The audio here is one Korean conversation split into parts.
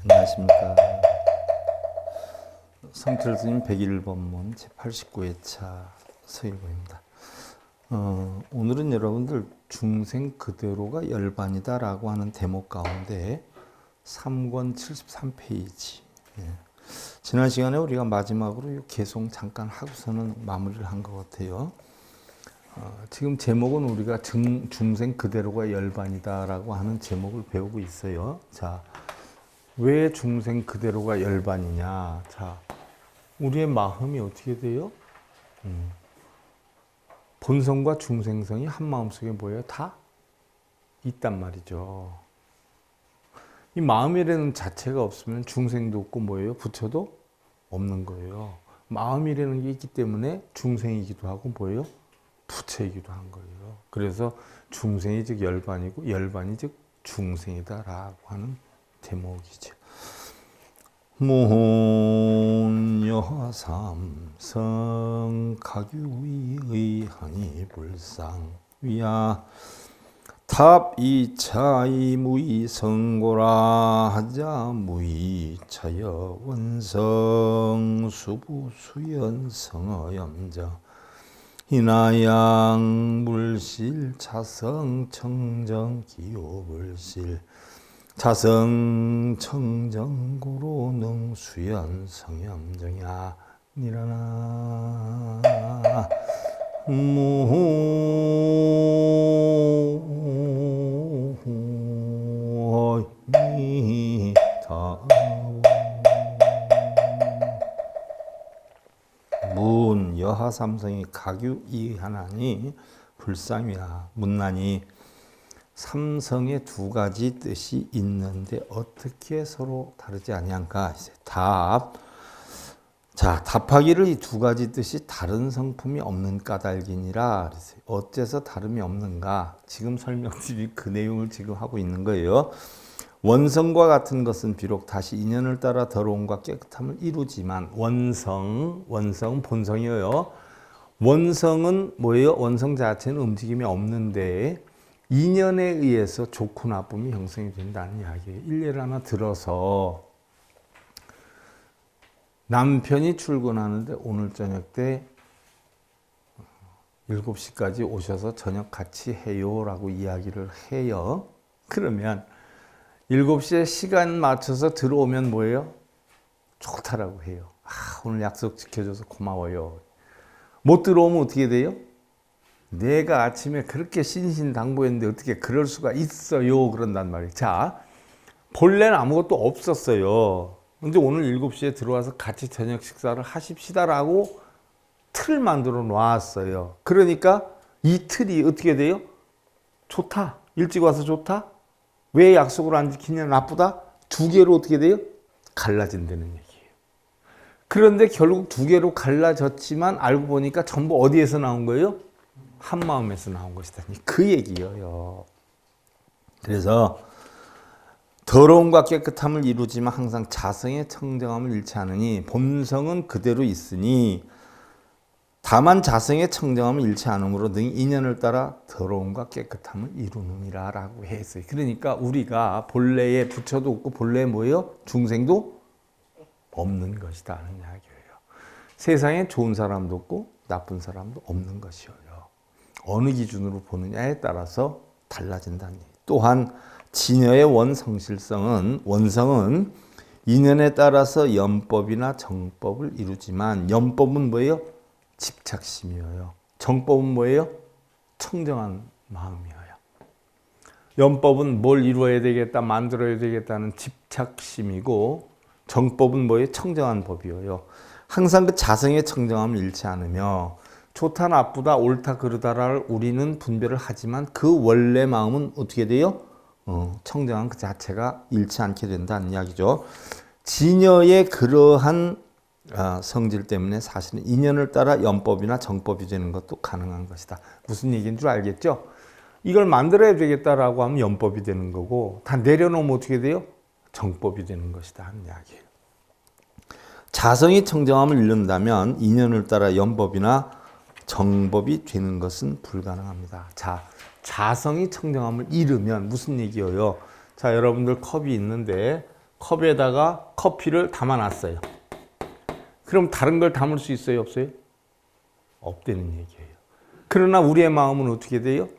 안녕하십니까. 성철스님 101번문 제89회차 서일보입니다. 오늘은 여러분들 중생 그대로가 열반이다 라고 하는 대목 가운데 3권 73페이지. 지난 시간에 우리가 마지막으로 개송 잠깐 하고서는 마무리를 한 것 같아요. 지금 제목은 우리가 중생 그대로가 열반이다 라고 하는 제목을 배우고 있어요. 자, 왜 중생 그대로가 열반이냐? 자, 우리의 마음이 어떻게 돼요? 본성과 중생성이 한 마음속에 뭐예요? 다 있단 말이죠. 이 마음이라는 자체가 없으면 중생도 없고 뭐예요? 부처도 없는 거예요. 마음이라는 게 있기 때문에 중생이기도 하고 뭐예요? 부처이기도 한 거예요. 그래서 중생이 즉 열반이고 열반이 즉 중생이다라고 하는 대목이죠. 문여하 삼성 가규위의 항이 불상 위야 탑 이차이 무이 성고라 하자 무이 차여 원성 수부 수연 성어염자 희나양 물실 차성 청정 기호불실 차성 청정고로 능수연 성염정야 니라나 무이다 문 여하 삼성이 가규 이하나니 불상이야. 문난이 삼성의 두 가지 뜻이 있는데 어떻게 서로 다르지 아니한가? 답. 자, 답하기를 이 두 가지 뜻이 다른 성품이 없는 까닭이니라. 어째서 다름이 없는가? 지금 설명드릴 그 내용을 지금 하고 있는 거예요. 원성과 같은 것은 비록 다시 인연을 따라 더러움과 깨끗함을 이루지만 원성 본성이에요. 원성은 뭐예요? 원성 자체는 움직임이 없는데 인연에 의해서 좋고 나쁨이 형성이 된다는 이야기예요. 일례를 하나 들어서 남편이 출근하는데 오늘 저녁 때 7시까지 오셔서 저녁 같이 해요 라고 이야기를 해요. 그러면 7시에 시간 맞춰서 들어오면 뭐예요? 좋다라고 해요. 오늘 약속 지켜줘서 고마워요. 못 들어오면 어떻게 돼요? 내가 아침에 그렇게 신신당부했는데 어떻게 그럴 수가 있어요? 그런단 말이에요. 자, 본래는 아무것도 없었어요. 근데 오늘 7시에 들어와서 같이 저녁 식사를 하십시다라고 틀을 만들어 놨어요. 그러니까 이 틀이 어떻게 돼요? 좋다. 일찍 와서 좋다. 왜 약속을 안 지키냐? 나쁘다. 두 개로 어떻게 돼요? 갈라진다는 얘기예요. 그런데 결국 두 개로 갈라졌지만 알고 보니까 전부 어디에서 나온 거예요? 한 마음에서 나온 것이다. 그 얘기예요. 그래서 더러움과 깨끗함을 이루지만 항상 자성의 청정함을 잃지 않으니 본성은 그대로 있으니 다만 자성의 청정함을 잃지 않으므로 능 인연을 따라 더러움과 깨끗함을 이루느니라 라고 했어요. 그러니까 우리가 본래에 부처도 없고 본래에 뭐예요? 중생도 없는 것이다 하는 이야기예요. 세상에 좋은 사람도 없고 나쁜 사람도 없는 것이에요. 어느 기준으로 보느냐에 따라서 달라진다는 얘기예요. 또한 진여의 원성실성은 원성은 인연에 따라서 연법이나 정법을 이루지만 연법은 뭐예요? 집착심이에요. 정법은 뭐예요? 청정한 마음이에요. 연법은 뭘 이루어야 되겠다, 만들어야 되겠다는 집착심이고 정법은 뭐예요? 청정한 법이에요. 항상 그 자성의 청정함을 잃지 않으며 좋다, 나쁘다, 옳다, 그르다를 우리는 분별을 하지만 그 원래 마음은 어떻게 돼요? 청정한 그 자체가 잃지 않게 된다는 이야기죠. 진여의 그러한 성질 때문에 사실은 인연을 따라 연법이나 정법이 되는 것도 가능한 것이다. 무슨 얘기인 줄 알겠죠? 이걸 만들어야 되겠다라고 하면 연법이 되는 거고 다 내려놓으면 어떻게 돼요? 정법이 되는 것이다 하는 이야기예요. 자성이 청정함을 잃는다면 인연을 따라 연법이나 정법이 되는 것은 불가능합니다. 자, 자성이 청정함을 잃으면 무슨 얘기예요? 자, 여러분들 컵이 있는데 컵에다가 커피를 담아놨어요. 그럼 다른 걸 담을 수 있어요, 없어요? 없다는 얘기예요. 그러나 우리의 마음은 어떻게 돼요?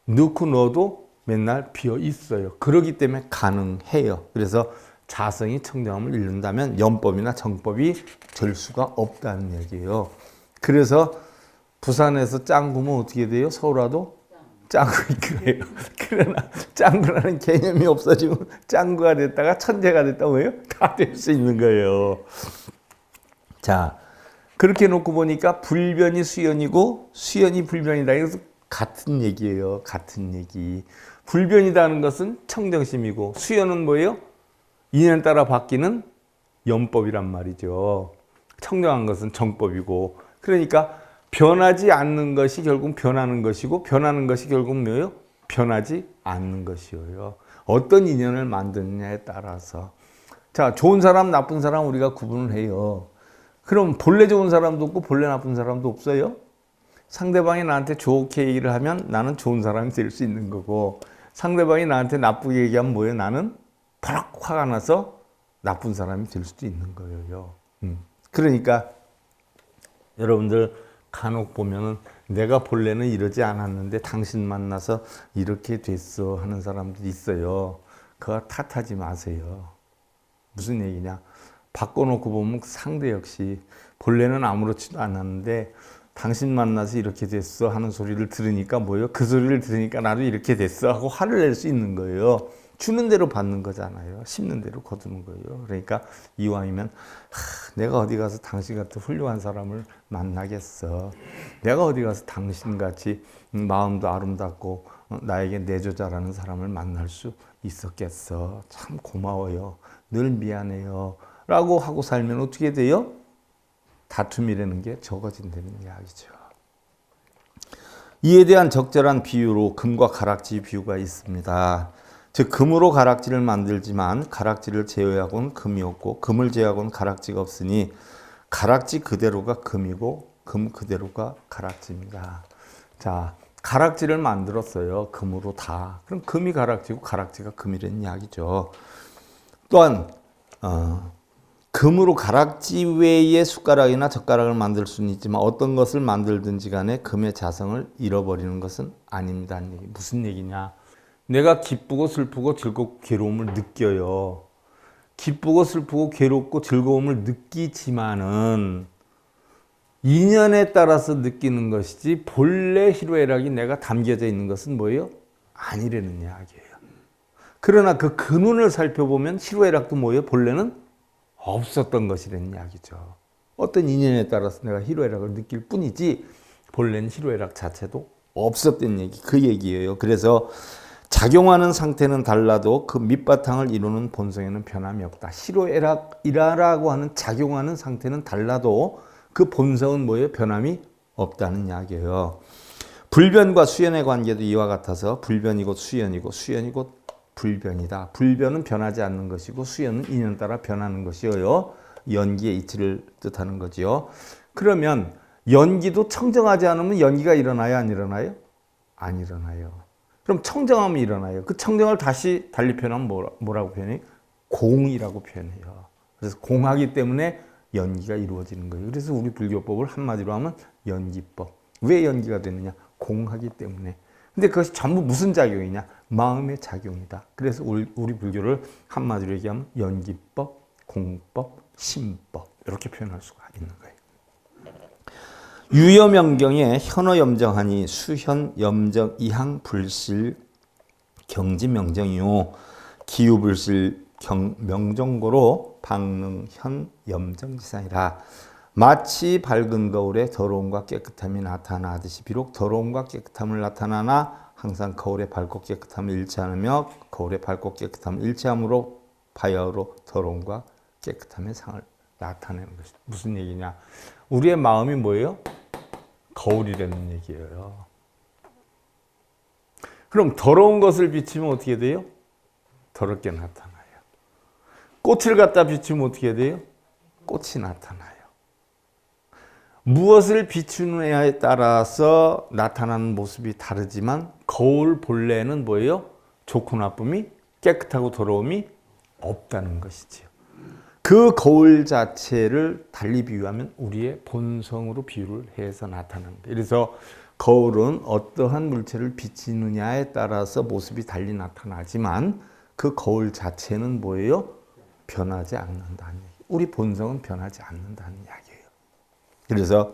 넣고 넣어도 맨날 비어 있어요. 그러기 때문에 가능해요. 그래서 자성이 청정함을 잃는다면 연법이나 정법이 될 수가 없다는 얘기예요. 그래서 부산에서 짱구면 어떻게 돼요? 서울 와도 짱구인 거예요. 그러나 짱구라는 개념이 없어지면 짱구가 됐다가 천재가 됐다 뭐예요? 다 될 수 있는 거예요. 자, 그렇게 놓고 보니까 불변이 수연이고 수연이 불변이다. 이것은 같은 얘기예요. 같은 얘기. 불변이라는 것은 청정심이고 수연은 뭐예요? 인연 따라 바뀌는 연법이란 말이죠. 청정한 것은 정법이고. 그러니까 변하지 않는 것이 결국 변하는 것이고 변하는 것이 결국 뭐예요? 변하지 않는 것이에요. 어떤 인연을 만드느냐에 따라서. 자, 좋은 사람, 나쁜 사람 우리가 구분을 해요. 그럼 본래 좋은 사람도 없고 본래 나쁜 사람도 없어요? 상대방이 나한테 좋게 얘기를 하면 나는 좋은 사람이 될 수 있는 거고 상대방이 나한테 나쁘게 얘기하면 뭐예요? 나는 팍 화가 나서 나쁜 사람이 될 수도 있는 거예요. 그러니까 여러분들 간혹 보면은 내가 본래는 이러지 않았는데 당신 만나서 이렇게 됐어 하는 사람들이 있어요. 그거 탓하지 마세요. 무슨 얘기냐? 바꿔놓고 보면 상대 역시 본래는 아무렇지도 않았는데 당신 만나서 이렇게 됐어 하는 소리를 들으니까 뭐예요? 그 소리를 들으니까 나도 이렇게 됐어 하고 화를 낼 수 있는 거예요. 주는 대로 받는 거잖아요. 심는 대로 거두는 거예요. 그러니까 이왕이면 내가 어디 가서 당신 같은 훌륭한 사람을 만나겠어. 내가 어디 가서 당신같이 마음도 아름답고 나에게 내조자라는 사람을 만날 수 있었겠어. 참 고마워요. 늘 미안해요. 라고 하고 살면 어떻게 돼요? 다툼이라는 게 적어진다는 이야기죠. 이에 대한 적절한 비유로 금과 가락지 비유가 있습니다. 즉 금으로 가락지를 만들지만 가락지를 제외하고는 금이 없고 금을 제외하고는 가락지가 없으니 가락지 그대로가 금이고 금 그대로가 가락지입니다. 자, 가락지를 만들었어요. 금으로 다. 그럼 금이 가락지고 가락지가 금이라는 이야기죠. 또한 금으로 가락지 외에 숟가락이나 젓가락을 만들 수는 있지만 어떤 것을 만들든지 간에 금의 자성을 잃어버리는 것은 아닙니다. 무슨 얘기냐? 내가 기쁘고 슬프고 즐겁고 괴로움을 느껴요. 기쁘고 슬프고 괴롭고 즐거움을 느끼지만은 인연에 따라서 느끼는 것이지 본래 희로애락이 내가 담겨져 있는 것은 뭐예요? 아니라는 이야기예요. 그러나 그 근원을 살펴보면 희로애락도 뭐예요? 본래는 없었던 것이라는 이야기죠. 어떤 인연에 따라서 내가 희로애락을 느낄 뿐이지 본래는 희로애락 자체도 없었던 얘기, 그 얘기예요. 그래서 작용하는 상태는 달라도 그 밑바탕을 이루는 본성에는 변함이 없다. 희로애락이라고 하는 작용하는 상태는 달라도 그 본성은 뭐예요? 변함이 없다는 이야기예요. 불변과 수연의 관계도 이와 같아서 불변이고 수연이고 수연이 곧 불변이다. 불변은 변하지 않는 것이고 수연은 인연 따라 변하는 것이어요. 연기의 이치를 뜻하는 거지요. 그러면 연기도 청정하지 않으면 연기가 일어나요? 안 일어나요? 안 일어나요. 그럼 청정하면 일어나요. 그 청정을 다시 달리 표현하면 뭐라고 표현해요? 공이라고 표현해요. 그래서 공하기 때문에 연기가 이루어지는 거예요. 그래서 우리 불교법을 한마디로 하면 연기법. 왜 연기가 되느냐? 공하기 때문에. 근데 그것이 전부 무슨 작용이냐? 마음의 작용이다. 그래서 우리 불교를 한마디로 얘기하면 연기법, 공법, 심법 이렇게 표현할 수가 있는 거예요. 유여명경에 현어염정하니 수현, 염정, 이항, 불실, 경지명정이요 기후불실, 명정고로 방능, 현, 염정지상이라. 마치 밝은 거울에 더러움과 깨끗함이 나타나듯이 비록 더러움과 깨끗함을 나타나나 항상 거울의 밝고 깨끗함을 잃지 않으며 거울의 밝고 깨끗함을 일치함으로 바야흐로 더러움과 깨끗함의 상을 나타내는 것이 무슨 얘기냐? 우리의 마음이 뭐예요? 거울이라는 얘기예요. 그럼 더러운 것을 비추면 어떻게 돼요? 더럽게 나타나요. 꽃을 갖다 비추면 어떻게 돼요? 꽃이 나타나요. 무엇을 비추느냐에 따라서 나타나는 모습이 다르지만 거울 본래는 뭐예요? 좋고 나쁨이 깨끗하고 더러움이 없다는 것이지요. 그 거울 자체를 달리 비유하면 우리의 본성으로 비유를 해서 나타나는 거예요. 그래서 거울은 어떠한 물체를 비치느냐에 따라서 모습이 달리 나타나지만 그 거울 자체는 뭐예요? 변하지 않는다는 얘기예요. 우리 본성은 변하지 않는다는 이야기예요. 그래서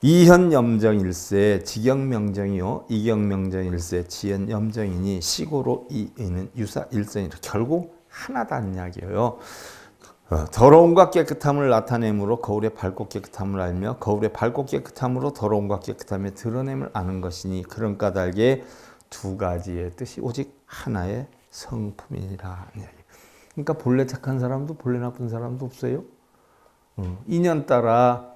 이현염정일세 지경명정이요 이경명정일세 지현염정이니 시고로 이는 유사일생이라 결국 하나다는 이야기예요. 더러움과 깨끗함을 나타내므로 거울의 밝고 깨끗함을 알며 거울의 밝고 깨끗함으로 더러움과 깨끗함의 드러냄을 아는 것이니 그런 까닭에 두 가지의 뜻이 오직 하나의 성품이니라. 그러니까 본래 착한 사람도 본래 나쁜 사람도 없어요. 인연 따라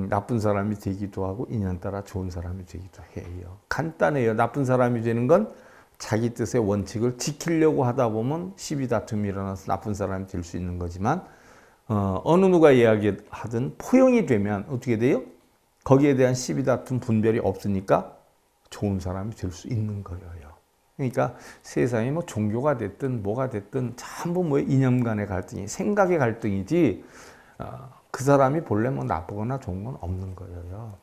나쁜 사람이 되기도 하고 인연 따라 좋은 사람이 되기도 해요. 간단해요. 나쁜 사람이 되는 건 자기 뜻의 원칙을 지키려고 하다 보면 시비 다툼이 일어나서 나쁜 사람이 될 수 있는 거지만 어느 누가 이야기하든 포용이 되면 어떻게 돼요? 거기에 대한 시비 다툼 분별이 없으니까 좋은 사람이 될 수 있는 거예요. 그러니까 세상에 뭐 종교가 됐든 뭐가 됐든 전부 뭐 이념 간의 갈등이 생각의 갈등이지 그 사람이 본래 뭐 나쁘거나 좋은 건 없는 거예요.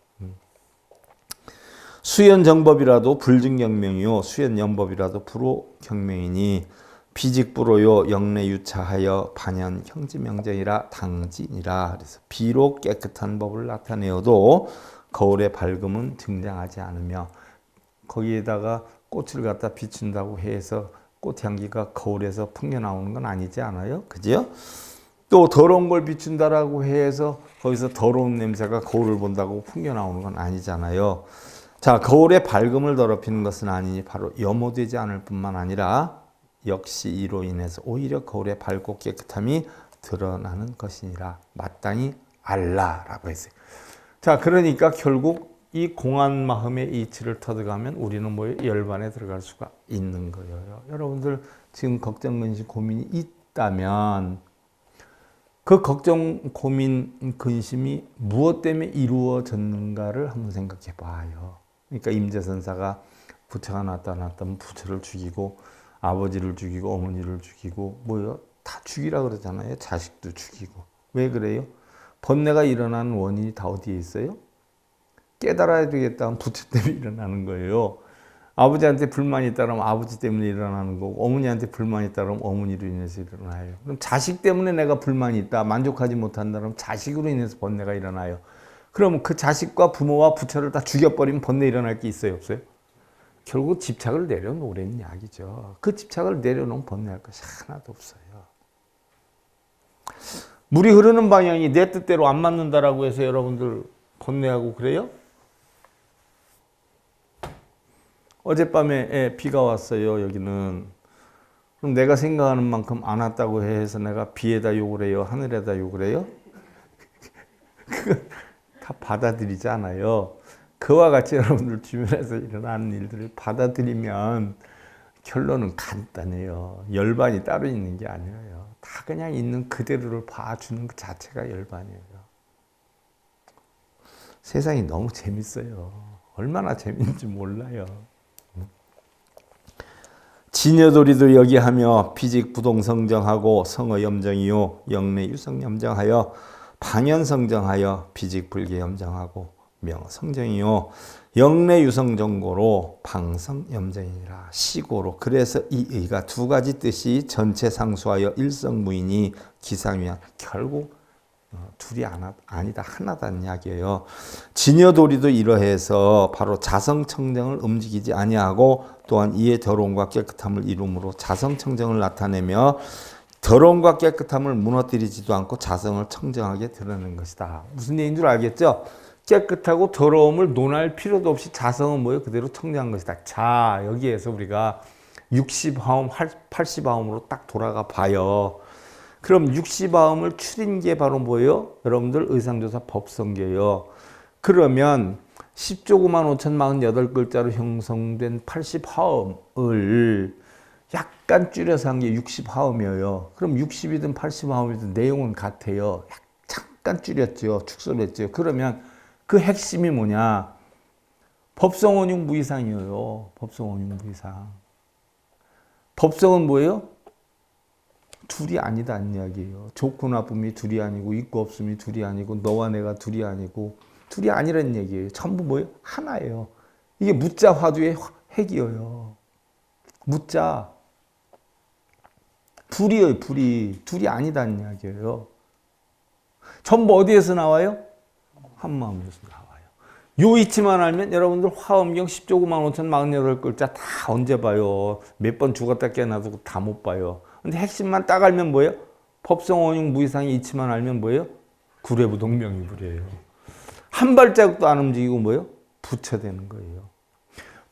수연정법이라도 불증경명이요 수연연법이라도 불호경명이니 비직불호요 영내유차하여 반연 형지명정이라 당진이라. 그래서 비록 깨끗한 법을 나타내어도 거울의 밝음은 등장하지 않으며 거기에다가 꽃을 갖다 비춘다고 해서 꽃향기가 거울에서 풍겨나오는 건 아니지 않아요? 그죠? 또 더러운 걸 비춘다라고 해서 거기서 더러운 냄새가 거울을 본다고 풍겨나오는 건 아니잖아요. 자, 거울의 밝음을 더럽히는 것은 아니니 바로 염호되지 않을 뿐만 아니라 역시 이로 인해서 오히려 거울의 밝고 깨끗함이 드러나는 것이니라. 마땅히 알라라고 했어요. 자, 그러니까 결국 이 공한 마음의 이치를 터득하면 우리는 뭐예요? 열반에 들어갈 수가 있는 거예요. 여러분들 지금 걱정, 근심, 고민이 있다면 그 걱정, 고민, 근심이 무엇 때문에 이루어졌는가를 한번 생각해 봐요. 그러니까 임재선사가 부처가 나타났다면 부처를 죽이고 아버지를 죽이고 어머니를 죽이고 뭐요? 다 죽이라 그러잖아요. 자식도 죽이고. 왜 그래요? 번뇌가 일어나는 원인이 다 어디에 있어요? 깨달아야 되겠다면 부처 때문에 일어나는 거예요. 아버지한테 불만이 있다면 아버지 때문에 일어나는 거고 어머니한테 불만이 있다면 어머니로 인해서 일어나요. 그럼 자식 때문에 내가 불만이 있다, 만족하지 못한다면 자식으로 인해서 번뇌가 일어나요. 그럼 그 자식과 부모와 부처를 다 죽여버리면 번뇌 일어날 게 있어요, 없어요? 결국 집착을 내려놓으라는 이야기죠. 그 집착을 내려놓으면 번뇌할 것이 하나도 없어요. 물이 흐르는 방향이 내 뜻대로 안 맞는다라고 해서 여러분들 번뇌하고 그래요? 어젯밤에 비가 왔어요, 여기는. 그럼 내가 생각하는 만큼 안 왔다고 해서 내가 비에다 욕을 해요? 하늘에다 욕을 해요? 그건 다 받아들이지 않아요. 그와 같이 여러분들 주변에서 일어나는 일들을 받아들이면 결론은 간단해요. 열반이 따로 있는 게 아니에요. 다 그냥 있는 그대로를 봐주는 그 자체가 열반이에요. 세상이 너무 재밌어요. 얼마나 재밌는지 몰라요. 진여도리도 여기하며 비직부동성정하고 성어염정이요 영내유성염정하여 방연성정하여 비직불계염정하고 명성정이요 영내유성정고로 방성염정이니라. 시고로. 그래서 이 의가 두 가지 뜻이 전체 상수하여 일성무이니 기상위한 결국 둘이 아니다 하나다는 이야기예요. 진여도리도 이러해서 바로 자성청정을 움직이지 아니하고 또한 이의 더러움과 깨끗함을 이룸으로 자성청정을 나타내며 더러움과 깨끗함을 무너뜨리지도 않고 자성을 청정하게 드러내는 것이다. 무슨 얘기인 줄 알겠죠? 깨끗하고 더러움을 논할 필요도 없이 자성은 뭐예요? 그대로 청정한 것이다. 자, 여기에서 우리가 60화음, 80화음으로 딱 돌아가 봐요. 그럼 60화음을 추린 게 바로 뭐예요? 여러분들 의상조사 법성계예요. 그러면 10조 95,048글자로 형성된 80화음을 약간 줄여서 한 게 60화음이에요. 그럼 60이든 80화음이든 내용은 같아요. 잠깐 줄였죠. 축소를 했죠. 그러면 그 핵심이 뭐냐? 법성원용 무이상이에요. 법성원용 무이상. 법성은 뭐예요? 둘이 아니다는 이야기예요. 좋고 나쁨이 둘이 아니고 있고 없음이 둘이 아니고 너와 내가 둘이 아니고 둘이 아니라는 얘기예요. 전부 뭐예요? 하나예요. 이게 무자 화두의 핵이에요. 무자. 불이에요. 불이. 둘이 아니다는 이야기예요. 전부 어디에서 나와요? 한 마음에서 나와요. 요 이치만 알면 여러분들 화엄경 10조 9만 5천 48글자 다 언제 봐요? 몇 번 죽었다 깨어나도 다 못 봐요. 근데 핵심만 딱 알면 뭐예요? 법성원용 무이상의 이치만 알면 뭐예요? 구례부동명이불이에요. 한 발자국도 안 움직이고 뭐예요? 부처되는 거예요.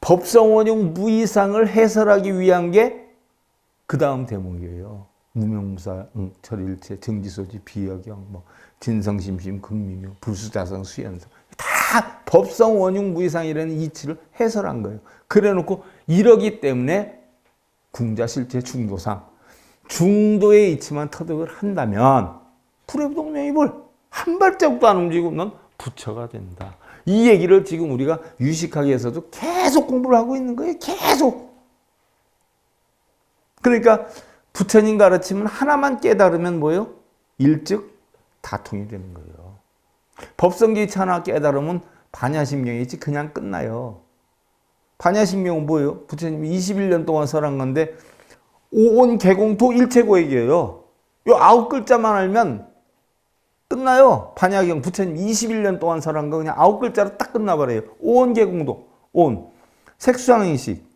법성원용 무이상을 해설하기 위한 게 그 다음 대목이에요. 무명무사, 철일체, 정지소지, 비여경, 뭐 진성심심, 극미묘, 불수자성, 수연성 다 법성원용 무이상이라는 이치를 해설한 거예요. 그래놓고 이러기 때문에 궁자실체 중도상 중도의 이치만 터득을 한다면 구례부동명이불 한 발자국도 안 움직이고 넌 부처가 된다. 이 얘기를 지금 우리가 유식학에서도 계속 공부를 하고 있는 거예요. 계속. 그러니까 부처님 가르침은 하나만 깨달으면 뭐예요? 일즉 다통이 되는 거예요. 법성기치 하나 깨달으면 반야심경이지 그냥 끝나요. 반야심경은 뭐예요? 부처님이 21년 동안 설한 건데 오온 개공토 일체고액이에요. 요 9글자만 알면 끝나요. 반야경 부처님 21년 동안 설한 거 그냥 9글자로 딱 끝나버려요. 오온 개공도, 온. 색수상행식.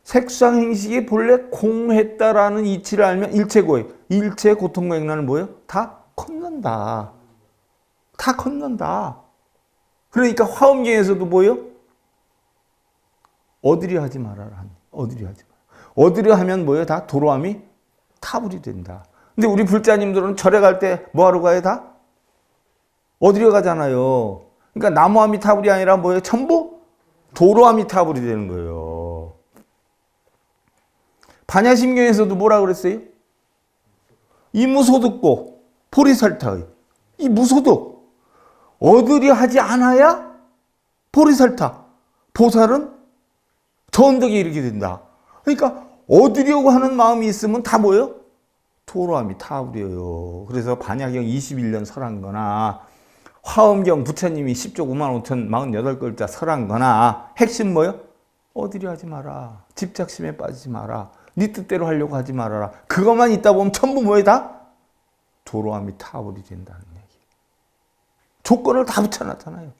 색수상행식이 본래 공했다라는 이치를 알면 일체고액. 일체 고통고액란은 뭐예요? 다 걷는다. 다 걷는다. 그러니까 화엄경에서도 뭐예요? 얻으려 하지 말아라. 얻으려 하지 마라. 얻으려 하면 뭐예요? 다 도로함이 타불이 된다. 근데 우리 불자님들은 절에 갈 때 뭐하러 가요? 다? 얻으려 가잖아요. 그러니까 나무함이 타불이 아니라 뭐예요? 전부 도로함이 타불이 되는 거예요. 반야심경에서도 뭐라 그랬어요? 이 무소득고 보리살타의 이 무소득 얻으려 하지 않아야 보리살타 보살은 전덕이 이르게 된다. 그러니까 얻으려고 하는 마음이 있으면 다 뭐예요? 도로함이 타버려요. 그래서 반야경 21년 설한 거나 화엄경 부처님이 10조 9만 5천 48글자 설한 거나 핵심 뭐예요? 얻으려 하지 마라. 집착심에 빠지지 마라. 네 뜻대로 하려고 하지 말아라. 그것만 있다 보면 전부 뭐에 다? 도로함이 타버리 된다는 얘기. 조건을 다 붙여놨잖아요.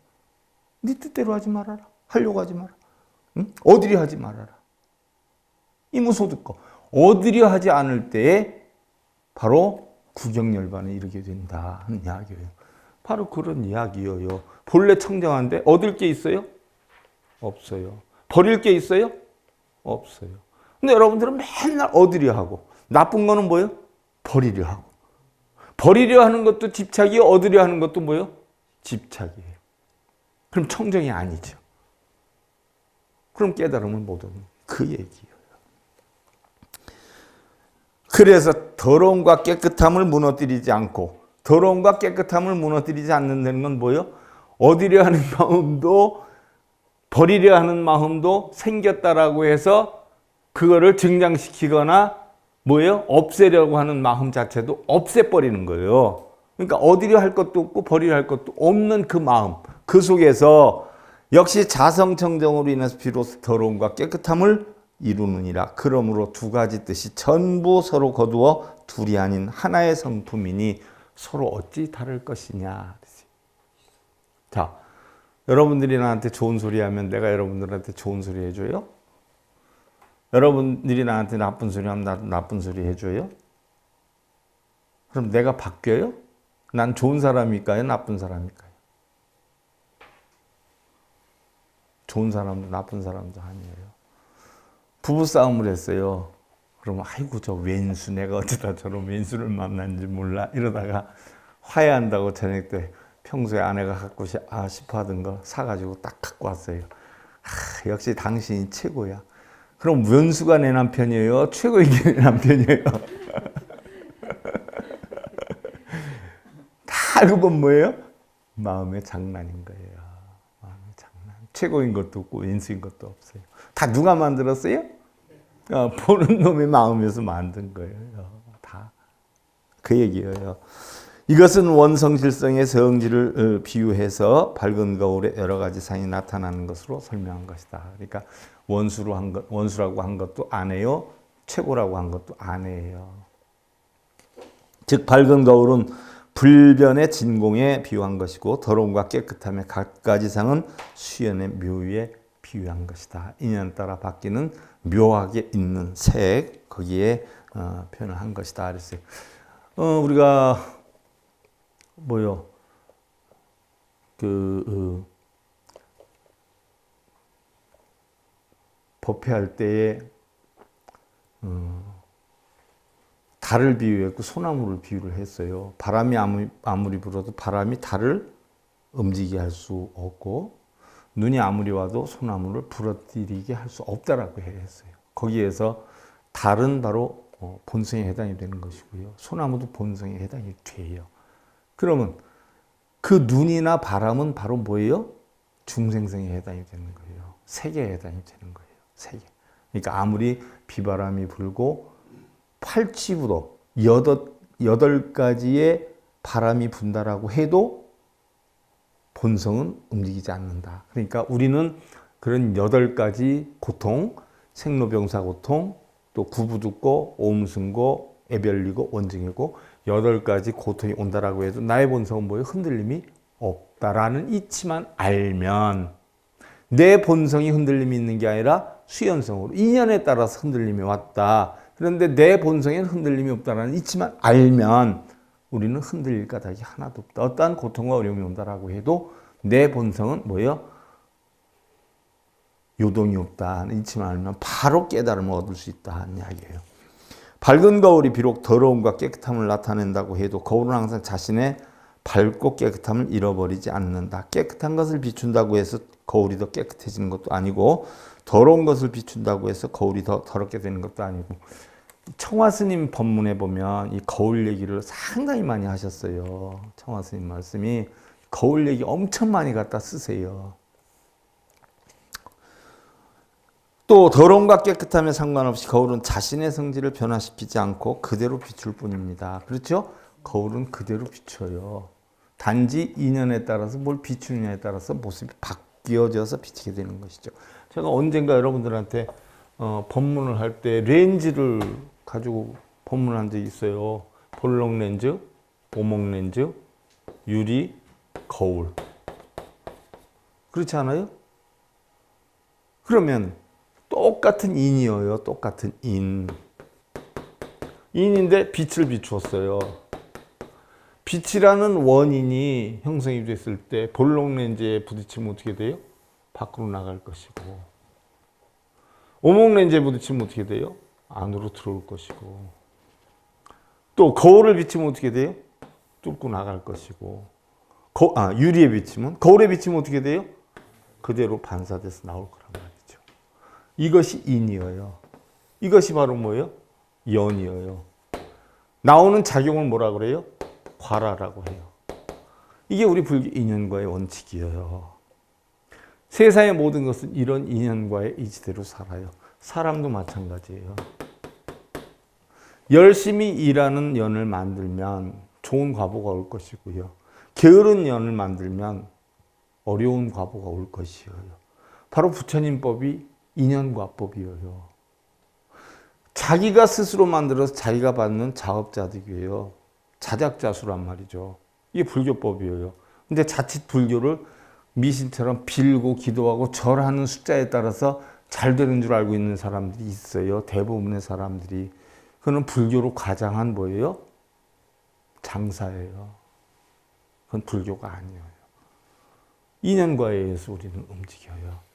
네 뜻대로 하지 말아라. 하려고 하지 마라. 응? 얻으려 하지 말아라. 이무소득고 얻으려 하지 않을 때에 바로 구경열반에 이르게 된다 하는 이야기예요. 바로 그런 이야기예요. 본래 청정한데 얻을 게 있어요? 없어요. 버릴 게 있어요? 없어요. 근데 여러분들은 맨날 얻으려 하고 나쁜 거는 뭐예요? 버리려 하고 버리려 하는 것도 집착이요. 얻으려 하는 것도 뭐예요? 집착이에요. 그럼 청정이 아니죠. 그럼 깨달음은 못 얻는 그 얘기예요. 그래서 더러움과 깨끗함을 무너뜨리지 않고 더러움과 깨끗함을 무너뜨리지 않는다는 건 뭐예요? 얻으려 하는 마음도 버리려 하는 마음도 생겼다라고 해서 그거를 증장시키거나 뭐예요? 없애려고 하는 마음 자체도 없애버리는 거예요. 그러니까 얻으려 할 것도 없고 버리려 할 것도 없는 그 마음. 그 속에서 역시 자성청정으로 인해서 비로소 더러움과 깨끗함을 이루느니라. 그러므로 두 가지 뜻이 전부 서로 거두어 둘이 아닌 하나의 성품이니 서로 어찌 다를 것이냐. 자, 여러분들이 나한테 좋은 소리 하면 내가 여러분들한테 좋은 소리 해줘요? 여러분들이 나한테 나쁜 소리 하면 나도 나쁜 소리 해줘요? 그럼 내가 바뀌어요? 난 좋은 사람일까요? 나쁜 사람일까요? 좋은 사람도 나쁜 사람도 아니에요. 부부싸움을 했어요. 그러면 아이고 저 왼수 내가 어쩌다 저런 왼수를 만난지 몰라 이러다가 화해한다고 저녁 때 평소에 아내가 갖고 싶어 하던 거 사가지고 딱 갖고 왔어요. 역시 당신이 최고야. 그럼 왼수가 내 남편이에요? 최고인 게 내 남편이에요? 다 알고 보면 뭐예요? 마음의 장난인 거예요. 마음의 장난. 최고인 것도 없고 왼수인 것도 없어요. 다 누가 만들었어요? 보는 놈의 마음에서 만든 거예요. 다. 그 얘기예요. 이것은 원성질성의 성질을 비유해서 밝은 거울에 여러 가지 상이 나타나는 것으로 설명한 것이다. 그러니까 원수라고 한 것도 아니에요. 최고라고 한 것도 아니에요. 즉 밝은 거울은 불변의 진공에 비유한 것이고 더러움과 깨끗함의 갖가지 상은 수연의 묘에 비유한 것이다. 인연에 따라 바뀌는 묘하게 있는 색 거기에 표현을 한 것이다. 그랬어요. 우리가 뭐요? 법회할 때에 달을 비유했고 소나무를 비유를 했어요. 바람이 아무리 불어도 바람이 달을 움직이게 할 수 없고 눈이 아무리 와도 소나무를 부러뜨리게 할 수 없다라고 했어요. 거기에서 달은 바로 본성에 해당이 되는 것이고요. 소나무도 본성에 해당이 돼요. 그러면 그 눈이나 바람은 바로 뭐예요? 중생성에 해당이 되는 거예요. 세계에 해당이 되는 거예요. 세계. 그러니까 아무리 비바람이 불고 팔찌부로 8가지의 바람이 분다라고 해도 본성은 움직이지 않는다. 그러니까 우리는 그런 8가지 고통, 생로병사 고통, 또 구부듣고, 오음승고, 애별리고, 원증이고 8가지 고통이 온다라고 해도 나의 본성은 뭐예요? 흔들림이 없다라는 이치만 알면 내 본성이 흔들림이 있는 게 아니라 수연성으로 인연에 따라서 흔들림이 왔다. 그런데 내 본성에는 흔들림이 없다는 이치만 알면 우리는 흔들릴 까닭이 하나도 없다. 어떠한 고통과 어려움이 온다라고 해도 내 본성은 뭐예요? 요동이 없다는 이치만 알면 바로 깨달음을 얻을 수 있다는 이야기예요. 밝은 거울이 비록 더러움과 깨끗함을 나타낸다고 해도 거울은 항상 자신의 밝고 깨끗함을 잃어버리지 않는다. 깨끗한 것을 비춘다고 해서 거울이 더 깨끗해지는 것도 아니고 더러운 것을 비춘다고 해서 거울이 더 더럽게 되는 것도 아니고 청화스님 법문에 보면 이 거울 얘기를 상당히 많이 하셨어요. 청화스님 말씀이 거울 얘기 엄청 많이 갖다 쓰세요. 또 더러움과 깨끗함에 상관없이 거울은 자신의 성질을 변화시키지 않고 그대로 비출 뿐입니다. 그렇죠? 거울은 그대로 비춰요. 단지 인연에 따라서 뭘 비추느냐에 따라서 모습이 바뀌어져서 비치게 되는 것이죠. 제가 언젠가 여러분들한테 법문을 할 때 렌즈를 가지고 법문한 적이 있어요. 볼록 렌즈, 오목 렌즈, 유리, 거울. 그렇지 않아요? 그러면 똑같은 인이에요. 똑같은 인. 인인데 빛을 비추었어요. 빛이라는 원인이 형성이 됐을 때 볼록 렌즈에 부딪히면 어떻게 돼요? 밖으로 나갈 것이고 오목 렌즈에 부딪히면 어떻게 돼요? 안으로 들어올 것이고 또 거울을 비치면 어떻게 돼요? 뚫고 나갈 것이고 유리에 비치면 거울에 비치면 어떻게 돼요? 그대로 반사돼서 나올 거란 말이죠. 이것이 인이에요. 이것이 바로 뭐예요? 연이에요. 나오는 작용을 뭐라 그래요? 과라라고 해요. 이게 우리 불교 인연과의 원칙이에요. 세상의 모든 것은 이런 인연과의 이치대로 살아요. 사람도 마찬가지예요. 열심히 일하는 연을 만들면 좋은 과보가 올 것이고요. 게으른 연을 만들면 어려운 과보가 올 것이에요. 바로 부처님법이 인연과법이에요. 자기가 스스로 만들어서 자기가 받는 자업자득이에요. 자작자수란 말이죠. 이게 불교법이에요. 근데 자칫 불교를 미신처럼 빌고 기도하고 절하는 숫자에 따라서 잘 되는 줄 알고 있는 사람들이 있어요. 대부분의 사람들이. 그건 불교로 과장한 뭐예요? 장사예요. 그건 불교가 아니에요. 인연과에 의해서 우리는 움직여요.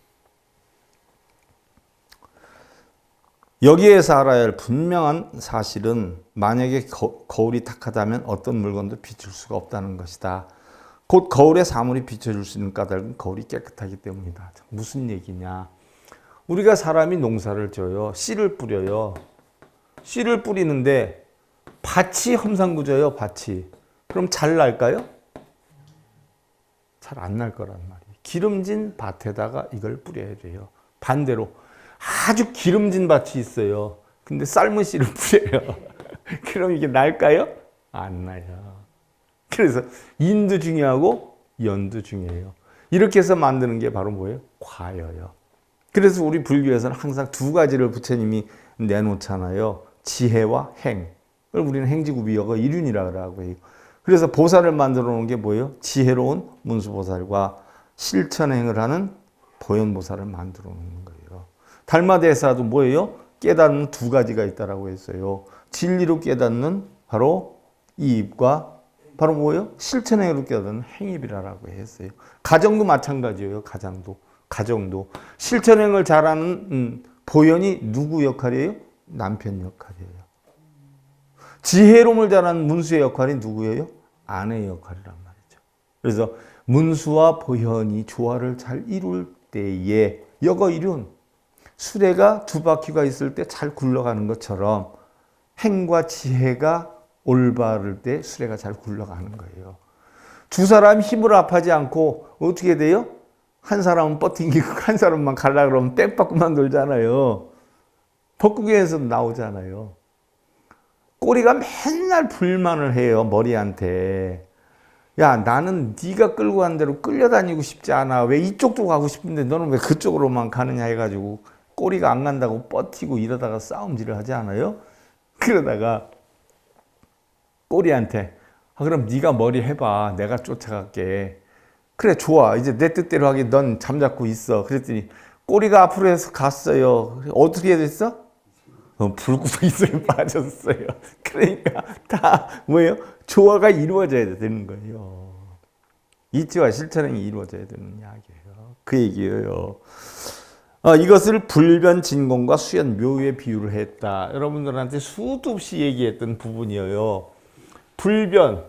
여기에서 알아야 할 분명한 사실은 만약에 거울이 탁하다면 어떤 물건도 비출 수가 없다는 것이다. 곧 거울에 사물이 비춰줄 수 있는 까닭은 거울이 깨끗하기 때문이다. 무슨 얘기냐? 우리가 사람이 농사를 져요. 씨를 뿌려요. 씨를 뿌리는데 밭이 험상궂어요. 밭이. 그럼 잘 날까요? 잘 안 날 거란 말이에요. 기름진 밭에다가 이걸 뿌려야 돼요. 반대로 아주 기름진 밭이 있어요. 근데 삶은 씨를 뿌려요. 그럼 이게 날까요? 안 나요. 그래서 인도 중요하고 연도 중요해요. 이렇게 해서 만드는 게 바로 뭐예요? 과여요. 그래서 우리 불교에서는 항상 두 가지를 부처님이 내놓잖아요. 지혜와 행. 그걸 우리는 행지구비여가 일륜이라고 해요. 그래서 보살을 만들어 놓은 게 뭐예요? 지혜로운 문수보살과 실천행을 하는 보현보살을 만들어 놓는 거예요. 달마대사도 뭐예요? 깨닫는 두 가지가 있다라고 했어요. 진리로 깨닫는 바로 이입과 바로 뭐예요? 실천행으로 깨닫는 행입이라고 했어요. 가정도 마찬가지예요. 가정도 실천행을 잘하는 보현이 누구 역할이에요? 남편 역할이에요. 지혜로움을 잘하는 문수의 역할이 누구예요? 아내의 역할이란 말이죠. 그래서 문수와 보현이 조화를 잘 이룰 때에 여거일륜 수레가 두 바퀴가 있을 때 잘 굴러가는 것처럼 행과 지혜가 올바를 때 수레가 잘 굴러가는 거예요. 두 사람 힘을 합하지 않고 어떻게 돼요? 한 사람은 버팅기고 한 사람만 가려고 그러면 뺑빠꾸만 돌잖아요. 법국에서도 나오잖아요. 꼬리가 맨날 불만을 해요. 머리한테. 야, 나는 네가 끌고 간 대로 끌려다니고 싶지 않아. 왜 이쪽도 가고 싶은데 너는 왜 그쪽으로만 가느냐 해가지고 꼬리가 안 간다고 뻗히고 이러다가 싸움질을 하지 않아요? 그러다가 꼬리한테 그럼 네가 머리 해봐. 내가 쫓아갈게. 그래 좋아. 이제 내 뜻대로 하게 넌 잠잡고 있어. 그랬더니 꼬리가 앞으로 해서 갔어요. 어떻게 됐어? 불구덩이에 빠졌어요. 그러니까 다 뭐예요? 조화가 이루어져야 되는 거예요. 이치와 실천행이 이루어져야 되는 이야기예요. 그 얘기예요. 이것을 불변진공과 수연묘에 비유를 했다. 여러분들한테 수도 없이 얘기했던 부분이에요. 불변,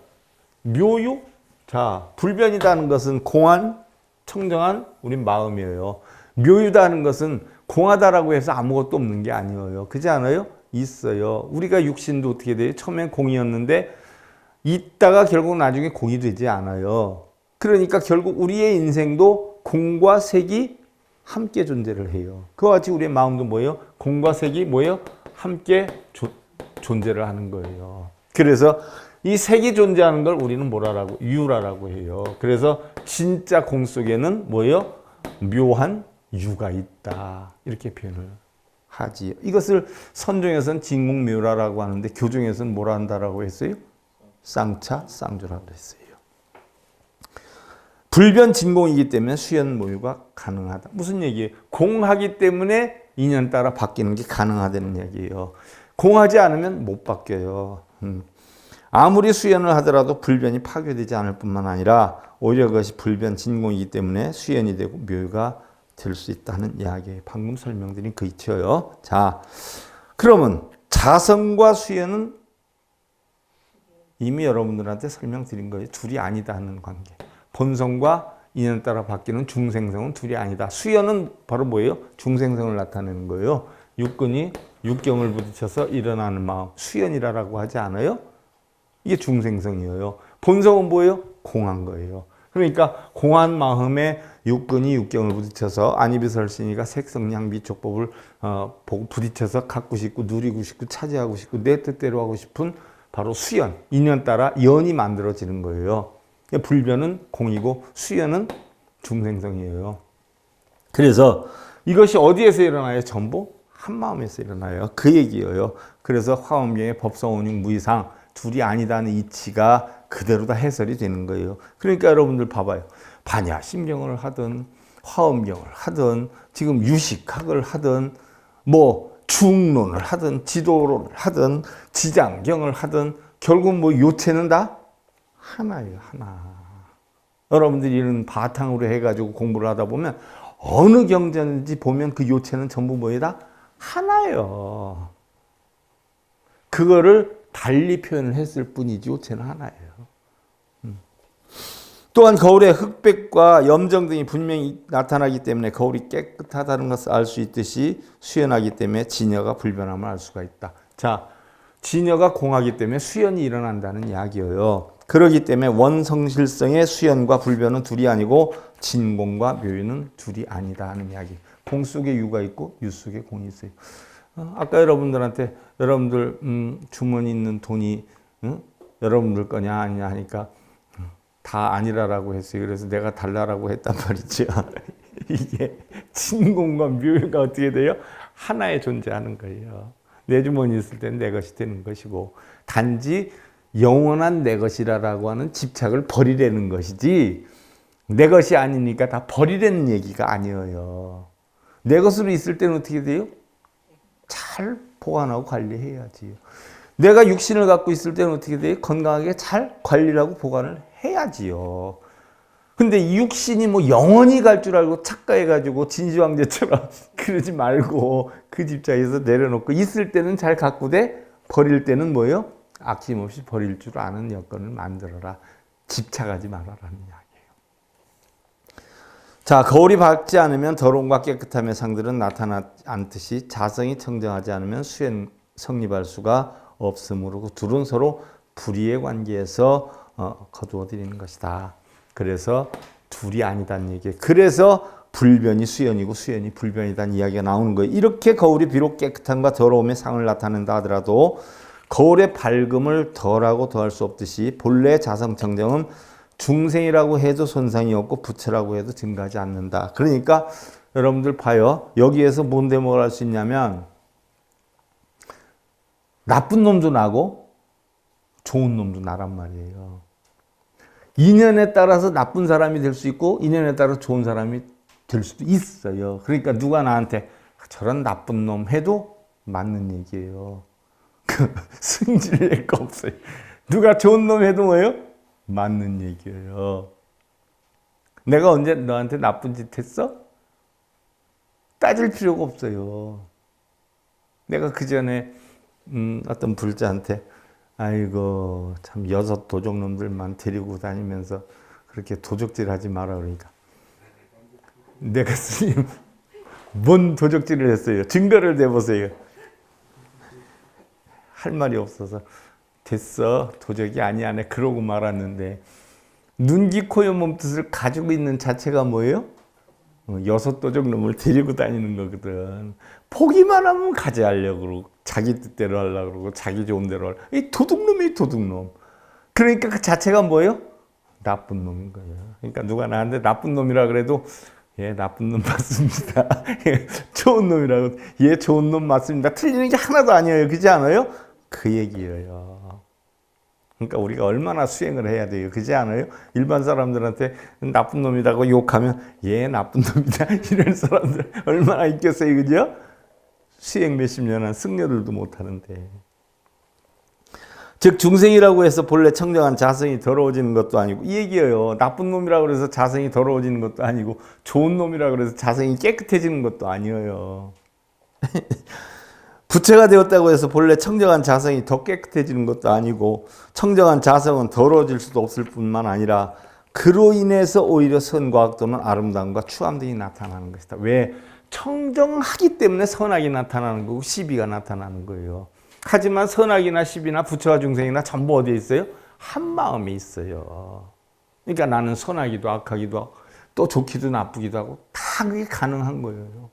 묘요? 자, 불변이라는 것은 공한, 청정한 우리 마음이에요. 묘유다는 것은 공하다라고 해서 아무것도 없는 게 아니에요. 그렇지 않아요? 있어요. 우리가 육신도 어떻게 돼요? 처음엔 공이었는데 있다가 결국 나중에 공이 되지 않아요. 그러니까 결국 우리의 인생도 공과 색이 함께 존재를 해요. 그와 같이 우리의 마음도 뭐예요? 공과 색이 뭐예요? 함께 존재를 하는 거예요. 그래서 이 색이 존재하는 걸 우리는 뭐라고? 유라라고 해요. 그래서 진짜 공 속에는 뭐예요? 묘한 유가 있다. 이렇게 표현을 하지. 이것을 선종에서는 진공묘라라고 하는데 교종에서는 뭐라 한다라고 했어요? 쌍차, 쌍조라고 했어요. 불변진공이기 때문에 수연모유가 가능하다. 무슨 얘기예요? 공하기 때문에 인연 따라 바뀌는 게 가능하다는 얘기예요. 공하지 않으면 못 바뀌어요. 아무리 수연을 하더라도 불변이 파괴되지 않을 뿐만 아니라 오히려 그것이 불변진공이기 때문에 수연이 되고 묘유가 될 수 있다는 이야기예요. 방금 설명드린 그 이치예요. 자, 그러면 자성과 수연은 이미 여러분들한테 설명드린 거예요. 둘이 아니다 하는 관계. 본성과 인연 따라 바뀌는 중생성은 둘이 아니다. 수연은 바로 뭐예요? 중생성을 나타내는 거예요. 육근이 육경을 부딪혀서 일어나는 마음. 수연이라고 하지 않아요? 이게 중생성이에요. 본성은 뭐예요? 공한 거예요. 그러니까 공한 마음에 육근이 육경을 부딪혀서 안이비설신이가 색성량비촉법을 보고 부딪혀서 갖고 싶고 누리고 싶고 차지하고 싶고 내 뜻대로 하고 싶은 바로 수연, 인연 따라 연이 만들어지는 거예요. 불변은 공이고 수연은 중생성이에요. 그래서 이것이 어디에서 일어나요? 전부 한 마음에서 일어나요. 그 얘기예요. 그래서 화엄경의 법성원육 무이상 둘이 아니다는 이치가 그대로 다 해설이 되는 거예요. 그러니까 여러분들 봐봐요. 반야심경을 하든 화엄경을 하든 지금 유식학을 하든 뭐 중론을 하든 지도론을 하든 지장경을 하든 결국 뭐 요체는 다 하나예요. 하나. 여러분들이 이런 바탕으로 해가지고 공부를 하다 보면 어느 경전인지 보면 그 요체는 전부 뭐예요? 다 하나예요. 그거를 달리 표현을 했을 뿐이지 요체는 하나예요. 또한 거울에 흑백과 염정 등이 분명히 나타나기 때문에 거울이 깨끗하다는 것을 알 수 있듯이 수연하기 때문에 진여가 불변함을 알 수가 있다. 자, 진여가 공하기 때문에 수연이 일어난다는 이야기예요. 그렇기 때문에 원성실성의 수연과 불변은 둘이 아니고 진공과 묘유는 둘이 아니다 하는 이야기. 공 속에 유가 있고 유 속에 공이 있어요. 아까 여러분들한테 여러분들 주머니 있는 돈이 여러분들 거냐 아니냐 하니까 다 아니라라고 했어요. 그래서 내가 달라라고 했단 말이죠. 이게 진공과 묘가 어떻게 돼요? 하나에 존재하는 거예요. 내 주머니에 있을 때는 내 것이 되는 것이고 단지 영원한 내 것이라고 하는 집착을 버리려는 것이지 내 것이 아니니까 다 버리려는 얘기가 아니에요. 내 것으로 있을 때는 어떻게 돼요? 잘 보관하고 관리해야지요. 내가 육신을 갖고 있을 때는 어떻게 돼요? 건강하게 잘 관리를 하고 보관을 해야지요. 근데 이 육신이 뭐 영원히 갈 줄 알고 착각해가지고 진시황제처럼 그러지 말고 그 집착에서 내려놓고 있을 때는 잘 갖고 돼 버릴 때는 뭐예요? 아낌없이 버릴 줄 아는 여건을 만들어라. 집착하지 말아라는 이야기예요. 자, 거울이 밝지 않으면 더러움과 깨끗함의 상들은 나타나지 않듯이 자성이 청정하지 않으면 수행 성립할 수가 없으므로 둘은 서로 불의의 관계에서 거두어 들이는 것이다. 그래서 둘이 아니다는 얘기예요. 그래서 불변이 수연이고 수연이 불변이다는 이야기가 나오는 거예요. 이렇게 거울이 비록 깨끗함과 더러움의 상을 나타낸다 하더라도 거울의 밝음을 덜하고 더할 수 없듯이 본래 자성청정은 중생이라고 해도 손상이 없고 부처라고 해도 증가하지 않는다. 그러니까 여러분들 봐요. 여기에서 뭔 대목을 할 수 있냐면 나쁜 놈도 나고 좋은 놈도 나란 말이에요. 인연에 따라서 나쁜 사람이 될 수 있고 인연에 따라서 좋은 사람이 될 수도 있어요. 그러니까 누가 나한테 저런 나쁜 놈 해도 맞는 얘기예요. 승질 낼 거 없어요. 누가 좋은 놈 해도 뭐예요? 맞는 얘기예요. 내가 언제 너한테 나쁜 짓 했어? 따질 필요가 없어요. 내가 그 전에 어떤 불자한테 아이고 참 여섯 도적놈들만 데리고 다니면서 그렇게 도적질 하지 마라 그러니까 내가 스님 뭔 도적질을 했어요? 증거를 대보세요. 할 말이 없어서 됐어 도적이 아니야 내 그러고 말았는데 눈, 귀, 코, 여, 몸뜻을 가지고 있는 자체가 뭐예요? 여섯 도적놈을 데리고 다니는 거거든. 포기만 하면 가져가려고 그러고 자기 뜻대로 하려고 그러고 자기 좋은 대로 하려고 이 도둑놈이 도둑놈. 그러니까 그 자체가 뭐예요? 나쁜 놈인 거예요. 그러니까 누가 나한테 나쁜 놈이라 그래도 예 나쁜 놈 맞습니다. 좋은 놈이라고 예 좋은 놈 맞습니다. 틀리는 게 하나도 아니에요. 그렇지 않아요? 그 얘기예요. 그러니까 우리가 얼마나 수행을 해야 돼요. 그렇지 않아요? 일반 사람들한테 나쁜 놈이라고 욕하면 예 나쁜 놈이다 이런 사람들 얼마나 있겠어요. 그죠? 수행 몇십 년 한 승려들도 못하는데 즉 중생이라고 해서 본래 청정한 자성이 더러워지는 것도 아니고 이 얘기예요. 나쁜 놈이라고 해서 자성이 더러워지는 것도 아니고 좋은 놈이라고 해서 자성이 깨끗해지는 것도 아니에요. 부처가 되었다고 해서 본래 청정한 자성이 더 깨끗해지는 것도 아니고 청정한 자성은 더러워질 수도 없을 뿐만 아니라 그로 인해서 오히려 선과학 또는 아름다움과 추함 등이 나타나는 것이다. 왜? 청정하기 때문에 선악이 나타나는 거고 시비가 나타나는 거예요. 하지만 선악이나 시비나 부처와 중생이나 전부 어디에 있어요? 한 마음에 있어요. 그러니까 나는 선하기도 악하기도 하고 또 좋기도 나쁘기도 하고 다 그게 가능한 거예요.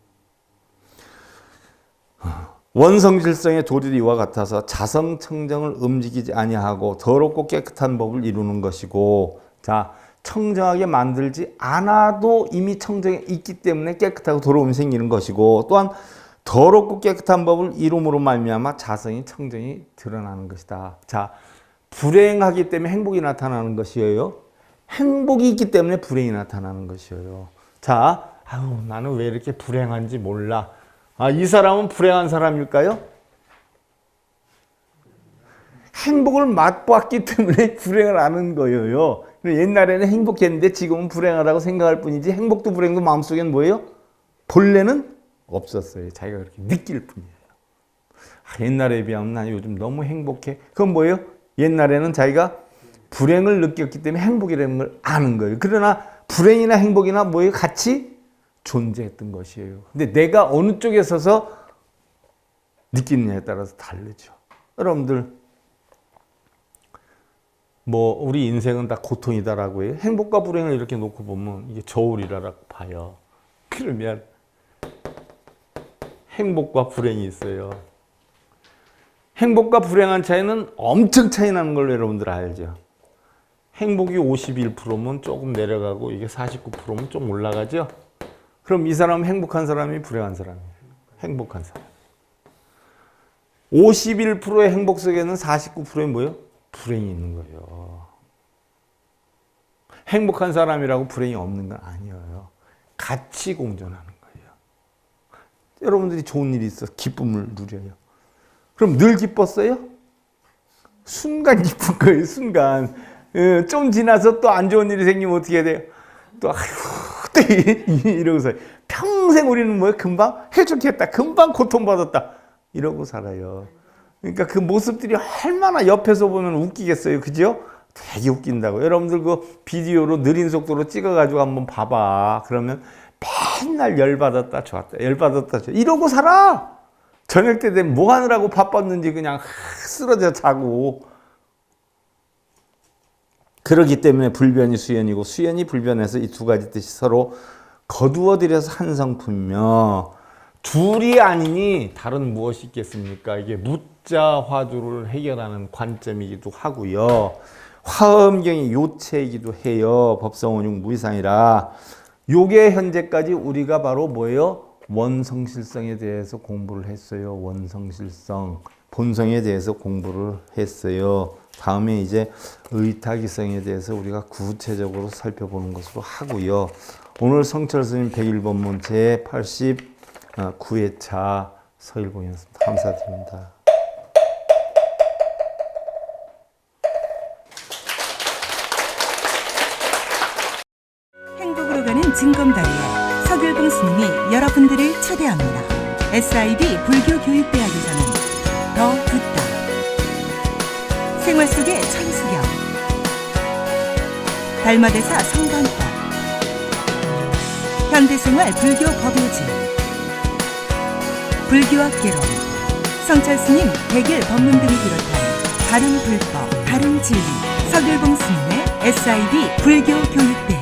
원성질성의 도리도 이와 같아서 자성청정을 움직이지 아니하고 더럽고 깨끗한 법을 이루는 것이고 자 청정하게 만들지 않아도 이미 청정에 있기 때문에 깨끗하고 더러움이 생기는 것이고 또한 더럽고 깨끗한 법을 이룸으로 말미암아 자성이 청정이 드러나는 것이다. 자 불행하기 때문에 행복이 나타나는 것이에요. 행복이 있기 때문에 불행이 나타나는 것이에요. 자 아유 나는 왜 이렇게 불행한지 몰라. 아, 이 사람은 불행한 사람일까요? 행복을 맛보았기 때문에 불행을 하는 거예요. 옛날에는 행복했는데 지금은 불행하다고 생각할 뿐이지 행복도 불행도 마음속에는 뭐예요? 본래는 없었어요. 자기가 그렇게 느낄 뿐이에요. 아, 옛날에 비하면 난 요즘 너무 행복해. 그건 뭐예요? 옛날에는 자기가 불행을 느꼈기 때문에 행복이라는 걸 아는 거예요. 그러나 불행이나 행복이나 뭐예요? 같이 존재했던 것이에요. 근데 내가 어느 쪽에 서서 느끼느냐에 따라서 다르죠. 여러분들 뭐 우리 인생은 다 고통이다라고 해요. 행복과 불행을 이렇게 놓고 보면 이게 저울이라고 봐요. 그러면 행복과 불행이 있어요. 행복과 불행한 차이는 엄청 차이 나는 걸 여러분들 알죠? 행복이 51%면 조금 내려가고 이게 49%면 좀 올라가죠? 그럼 이 사람은 행복한 사람이 불행한 사람이에요. 행복한 사람. 51%의 행복 속에는 49%의 뭐예요? 불행이 있는 거예요. 행복한 사람이라고 불행이 없는 건 아니에요. 같이 공존하는 거예요. 여러분들이 좋은 일이 있어 기쁨을 누려요. 그럼 늘 기뻤어요? 순간 기쁜 거예요. 순간. 좀 지나서 또 안 좋은 일이 생기면 어떻게 돼요? 또 아이고 또 이러고서 평생 우리는 뭐예요? 금방 해줬겠다. 금방 고통받았다. 이러고 살아요. 그러니까 그 모습들이 얼마나 옆에서 보면 웃기겠어요. 그죠? 되게 웃긴다고. 여러분들 그 비디오로 느린 속도로 찍어가지고 한번 봐봐. 그러면 맨날 열받았다 좋았다. 열받았다 좋았다. 이러고 살아. 저녁 때 되면 뭐 하느라고 바빴는지 그냥 쓰러져 자고. 그렇기 때문에 불변이 수연이고 수연이 불변해서 이 두 가지 뜻이 서로 거두어들여서 한 성품이며 둘이 아니니 다른 무엇이 있겠습니까? 이게 묻자 화두를 해결하는 관점이기도 하고요. 화엄경이 요체이기도 해요. 법성원육 무이상이라. 요게 현재까지 우리가 바로 뭐예요? 원성실성에 대해서 공부를 했어요. 원성실성. 본성에 대해서 공부를 했어요. 다음에 이제 의타기성에 대해서 우리가 구체적으로 살펴보는 것으로 하고요. 오늘 성철 스님 101번문 제89회차 서일봉이었습니다. 감사드립니다. 행복으로 가는 징검다리에 서길봉 스님이 여러분들을 초대합니다. SIB 불교교육대학에서는 더 듣다, 생활 속의 천수경, 달마대사 성관법, 현대생활 불교 법요지, 불교학개론, 성철스님 100일 법문 등을 비롯한 다른 불법, 다른 진리, 서길봉 스님의 SIB 불교교육대학.